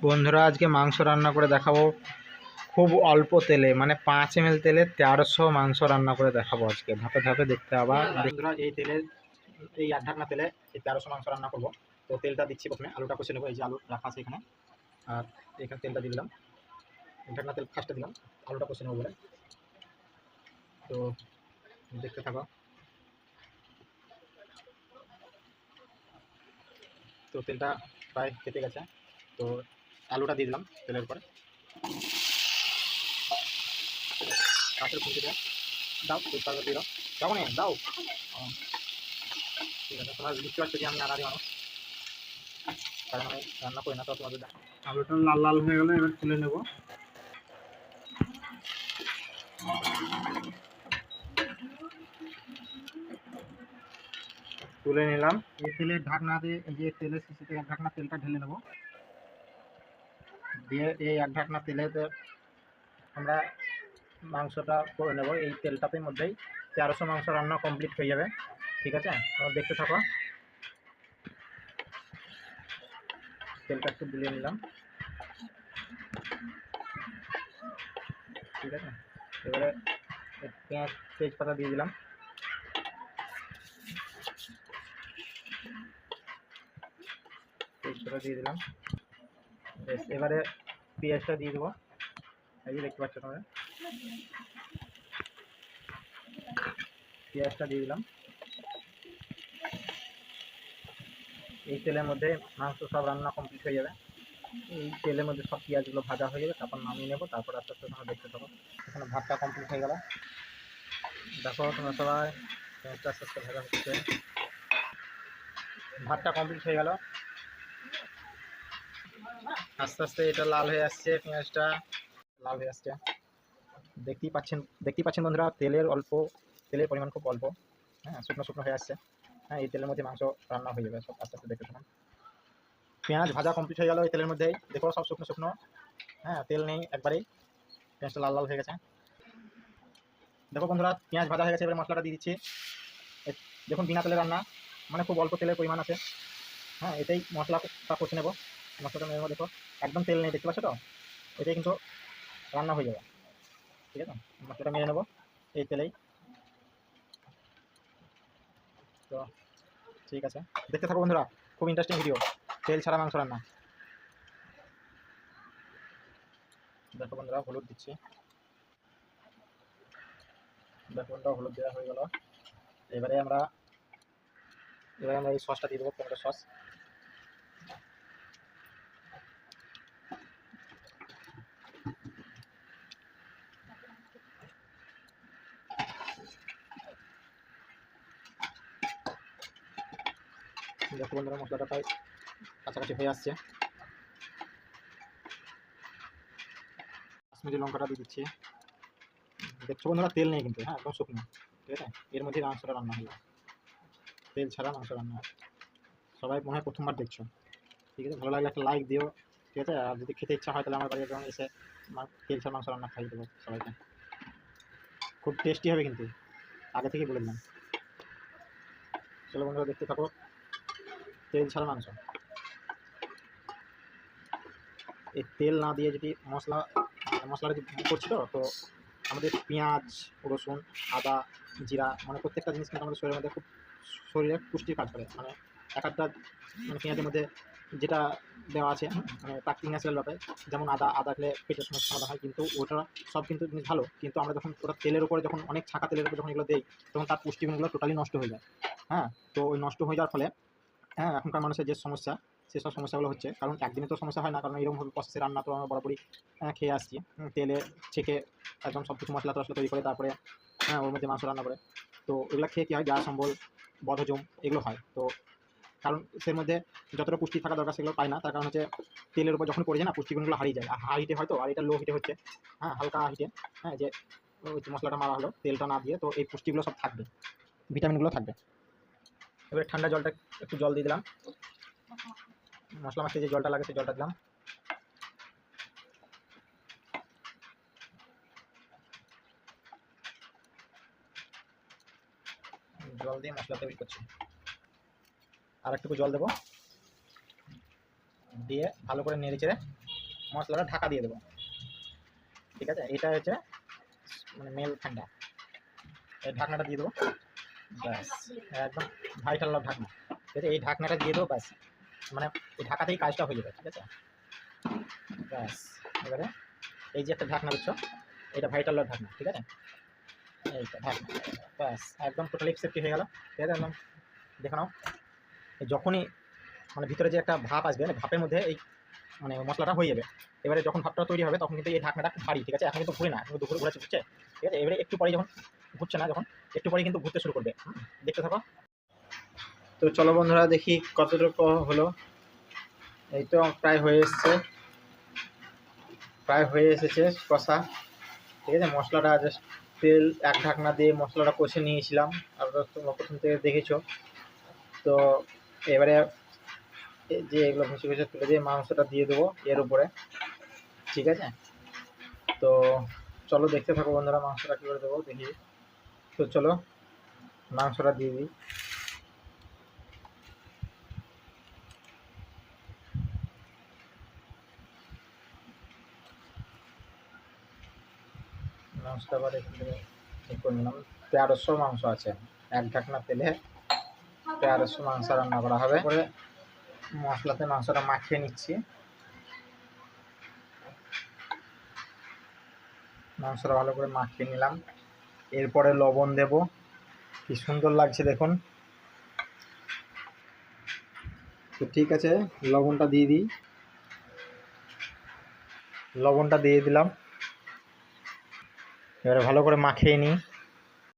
বন্ধুরা আজকে মাংস রান্না করে দেখাবো খুব অল্প তেলে, মানে 5 ml তেলে 1300 মাংস রান্না করে দেখাবো আজকে। ধাপে ধাপে দেখতে আবার বন্ধুরা, এই তেলে, এই 1 ঢাকনা তেলে এই 1300 মাংস রান্না করবো। তো তেলটা দিচ্ছি প্রথমে, আলুটা কষে নেবো। এই যে আলু রাখা আছে এখানে, আর এখানে তেলটা দিয়ে দিলাম। 1 ঢাকনা তেল ফার্স্টে দিলাম, আলুটা কষে নেবো বলে। তো দেখতে থাকো। তো তেলটা প্রায় কেটে গেছে, তো আলুটা দিয়ে দিলাম তেলের উপরে। কাঁচের খুঁটিটা দাও, তেজপাতা দিয়ে দাও। যাবো না দাও, ঠিক আছে। তোমার বুঝতে পারছো যে আমি আনারি মানুষ, কারণ আমি রান্না করি না। তো তোমাদের আলুটা লাল লাল হয়ে গেলে এবার তুলে নেব। তুলে নিলাম। এই তেলের ঢাকনা দিয়ে, এই যে তেলের শিশিতে 1 ঢাকনা তেলটা ঢেলে নেব। দিয়ে এই 1 ঢাকনা তেলেতে আমরা মাংসটা করে নেব। এই তেলটাতে মধ্যেই 1300 মাংস রান্না কমপ্লিট হয়ে যাবে, ঠিক আছে। তোমরা দেখতে থাকো। তেলটা একটু বুলিয়ে নিলাম, ঠিক আছে। এবারে পেঁয়াজ তেজপাতা দিয়ে দিলাম। তেজপাতা দিয়ে দিলাম, বেশ। এবারে পেঁয়াজটা দিয়ে দেবো। এই যে দেখতে পাচ্ছ তোমরা, পেঁয়াজটা দিয়ে দিলাম। এই তেলের মধ্যে মাংস সব রান্না কমপ্লিট হয়ে যাবে। এই তেলের মধ্যে সব পেঁয়াজগুলো ভাজা হয়ে যাবে, তারপর নামিয়ে নেবো। তারপর আস্তে আস্তে তোমরা দেখতে থাকো। এখানে ভাতটা কমপ্লিট হয়ে গেল, দেখো তোমরা সবাই। পেঁয়াজটা আস্তে আস্তে ভাজা হচ্ছে, ভাতটা কমপ্লিট হয়ে গেল। আস্তে আস্তে এটা লাল হয়ে আসছে, পেঁয়াজটা লাল হয়ে আসছে। দেখতেই পাচ্ছেন বন্ধুরা, তেলের পরিমাণ খুব অল্প। হ্যাঁ, শুকনো শুকনো হয়ে আসছে। হ্যাঁ, এই তেলের মধ্যে মাংস রান্না হয়ে যাবে সব। আস্তে আস্তে দেখতে থাকুন। পেঁয়াজ ভাজা কমপ্লিট হয়ে গেল এই তেলের মধ্যেই, দেখো সব শুকনো শুকনো। হ্যাঁ, তেল নেই একবারেই, পেঁয়াজটা লাল লাল হয়ে গেছে। দেখো বন্ধুরা, পেঁয়াজ ভাজা হয়ে গেছে। এবারে মশলাটা দিয়ে দিচ্ছি। দেখুন, বিনা তেলে রান্না, মানে খুব অল্প তেলের পরিমাণ আছে। হ্যাঁ, এটাই মশলাটা কষে নেবো। মশলাটা নেবো, দেখো একদম তেল নেই, দেখতে পাচ্ছ তো। এটাই কিন্তু রান্না হয়ে যাবে, ঠিক আছে। মশলাটা মেরে নেবো এই তেলেই। তো ঠিক আছে, দেখতে থাকো বন্ধুরা, খুব ইন্টারেস্টিং ভিডিও, তেল ছাড়া মাংস রান্না। দেখো বন্ধুরা, হলুদ দিচ্ছি। দেখো বন্ধুরা, হলুদ দেওয়া হয়ে গেল। এবারে আমরা এই সসটা দিয়ে দেবো, টমেটো সস। দেখো বন্ধুরা, মশলাটা প্রায় কাছাকাছি হয়ে আসছে। কাশ্মীরি লঙ্কাটা দিয়ে দিচ্ছি। দেখছো বন্ধুরা, তেল নেই কিন্তু, হ্যাঁ একদম শুকনো, ঠিক আছে। এর মধ্যে মাংসটা রান্না হয়ে যাবে, তেল ছাড়া মাংস রান্না। সবাই মনে হয় প্রথমবার দেখছো, ঠিক আছে। ভালো লাগলে একটা লাইক দিও, ঠিক আছে। আর যদি খেতে ইচ্ছা হয় তাহলে আমার বাড়িতে যখন এসে তেল ছাড়া মাংস রান্না খাইয়ে দেবো সবাইকে। খুব টেস্টি হবে কিন্তু, আগে থেকেই বলে দিলাম। চলো বন্ধুরা, দেখতে থাকো তেল ছাড়া মাংস। এই তেল না দিয়ে যদি মশলাটা যদি করছি, তো আমাদের পেঁয়াজ, রসুন, আদা, জিরা, মানে প্রত্যেকটা জিনিস কিন্তু আমাদের শরীরের মধ্যে খুব শরীরে পুষ্টির কাজ করে। মানে এক একটা, মানে পেঁয়াজের মধ্যে যেটা দেওয়া আছে, মানে প্রাকৃতিক ন্যাচারাল ভাবে, যেমন আদা খেলে পেটের সমস্যা সমাধান হয়। কিন্তু ওটা সব কিন্তু জিনিস ভালো, কিন্তু আমরা যখন ওটা তেলের উপরে, যখন অনেক ছাঁকা তেলের উপরে যখন এগুলো দেই, তখন তার পুষ্টিগুণগুলো টোটালি নষ্ট হয়ে যায়। হ্যাঁ, তো ওই নষ্ট হয়ে যাওয়ার ফলে, হ্যাঁ, এখনকার মানুষের যে সমস্যা, সেসব সমস্যাগুলো হচ্ছে। কারণ একদিনে তো সমস্যা হয় না, কারণ এরকমভাবে প্রসেসে রান্না তো আমরা বরাবরই খেয়ে আসছি। তেলে ছেঁকে একদম সব কিছু মশলা টশলা তৈরি করে তারপরে, হ্যাঁ, ওর মধ্যে মাংস রান্না করে। তো এগুলো খেয়ে কী হয়, গ্যাস অম্বল, বদহজম এগুলো হয়। তো কারণ এর মধ্যে যতটা পুষ্টি থাকা দরকার সেগুলো পায় না, তার কারণ হচ্ছে তেলের উপর যখন পড়ে যায় না, পুষ্টিগুণগুলো হারিয়ে যায়। হাই হিটে হয়তো, আর এটা লো হিটে হচ্ছে। হ্যাঁ, হালকা হিটে, হ্যাঁ, যে ওই মশলাটা মারা হলো, তেলটা না দিয়ে, তো এই পুষ্টিগুলো সব থাকবে, ভিটামিনগুলো থাকবে। এবারে ঠান্ডা জলটা, একটু জল দিয়ে দিলাম। মশলা মাখতে যে জলটা লাগে সেই জলটা দিলাম। জল দিয়ে মশলা তৈরি করছি। আর একটু জল দেবো, দিয়ে ভালো করে নেড়ে চেড়ে মশলাটা ঢাকা দিয়ে দেবো। ঠিক আছে, এটা হচ্ছে মানে মেল ঠান্ডা, এই ঢাকনাটা দিয়ে দেবো। ব্যাস, একদম ভাইটাল ঢাকনা। ঠিক আছে, এই ঢাকনাটা দিয়ে দেবো, ব্যাস মানে এই ঢাকাতেই কাজটা হয়ে যাবে। ঠিক আছে, ব্যাস। এবারে এই যে একটা ঢাকনা দিচ্ছ, এটা ভাইটাল ঢাকনা। ঠিক আছে, এইটা ঢাকনা, ব্যাস একদম টোটালি সেফটি হয়ে গেল। ঠিক আছে, একদম দেখে নাও, যখনই মানে ভিতরে যে একটা ভাপ আসবে, মানে ভাপের মধ্যে এই মানে মশলাটা হয়ে যাবে। এবারে যখন ভাপটা তৈরি হবে তখন কিন্তু এই ঢাকনাটা ভারী। ঠিক আছে, এখন কিন্তু ঘুরে না, এখন দুপুরে ঘুরেছে, বুঝছে? ঠিক আছে, এবারে একটু পরে যখন ঘুরছে না, যখন একটু পরে কিন্তু ঘুরতে শুরু করবে। দেখতে থাকো। তো চলো বন্ধুরা, দেখি কতটুকু হলো। এই তো প্রায় হয়ে এসছে, প্রায় হয়ে এসেছে কষা। ঠিক আছে, মশলাটা জাস্ট তেল এক ঢাকনা দিয়ে মশলাটা কষে নিয়েছিলাম, আপনারা তোমরা প্রথম থেকে দেখেছো। তো এবারে যে এগুলো ঘষে ঘষে তুলে দিয়ে মাংসটা দিয়ে দেবো এর উপরে। ঠিক আছে, তো চলো দেখতে থাকো বন্ধুরা, মাংসটা কী করে দেবো দেখি। তো চলো মাংসটা দিয়ে দিই। মাংসটা আবার একটু ঠিক করে নিলাম। 1300 মাংস আছে, এক ঢাকনা তেলে 1300 মাংস রান্না করা হবে। পরে মশলাতে মাংসটা মাখিয়ে নিচ্ছি। মাংসটা ভালো করে মাখিয়ে নিলাম, এরপরে লবণ দেব। কি সুন্দর লাগছে দেখুন। তো ঠিক আছে, লবণটা দিয়ে দিই। লবণটা দিয়ে দিলাম, এবারে ভালো করে মাখিয়ে নিই।